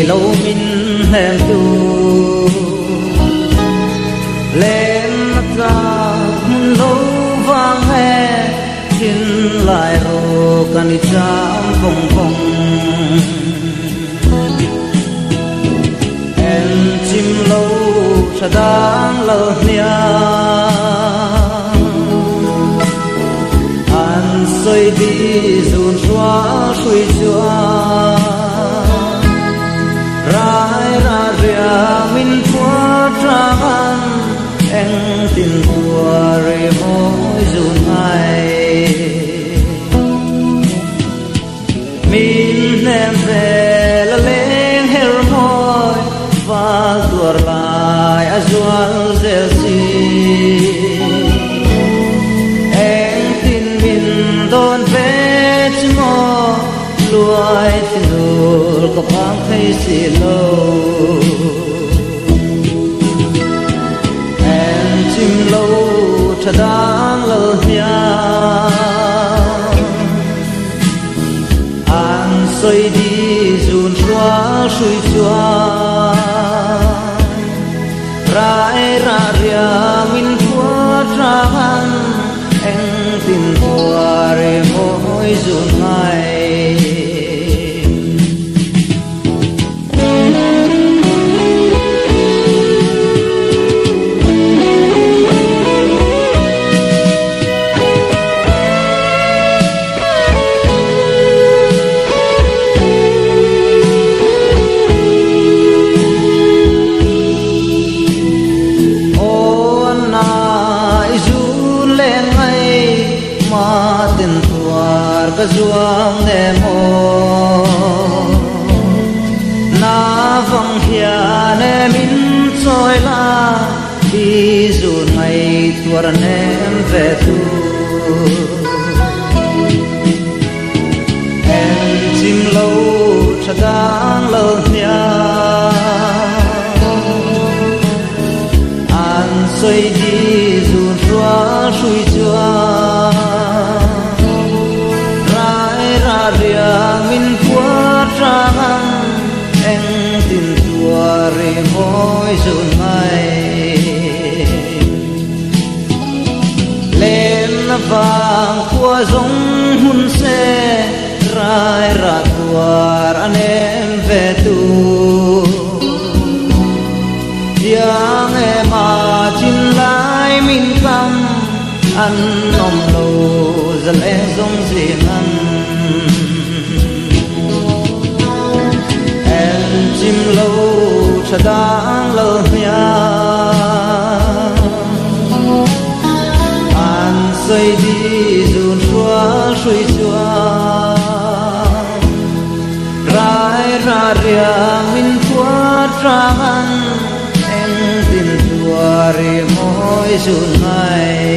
lâu min hem tu lên ra mun lâu vang hè xin lại ro can đi chạm phong phong em chim lâu sa đang lơ nia an soi đi dùn xóa suy xóa rai ra ria min phua trăng em tin tua re môi dùn ai min em về là lên her môi và tua lại azual zelsi em tin min don về chmo luai tin nur có phang thấy xì lâu em chim lâu cha đang lơ nia an soi đi dùn xóa suy xóa rai ra ria min phua trăng em tin tua re môi dùn hai cái zuang ne mo na vang hia ne min choi la đi dù ngày tua em về tu em chim lâu cha đang lơ nia an soi đi dù xóa suy xóa ria min phua trăng em tin tua re môi dùn mai lên vàng khua giống hun xe rai ra tua anh em về tu yang em mà chín lại min cam ăn nom lâu dần em giống gì ăn chim lâu cha đang lơ nia an soi đi dùn xóa suy xóa rai ra ria min phua trăng em tin tua re môi dùn hai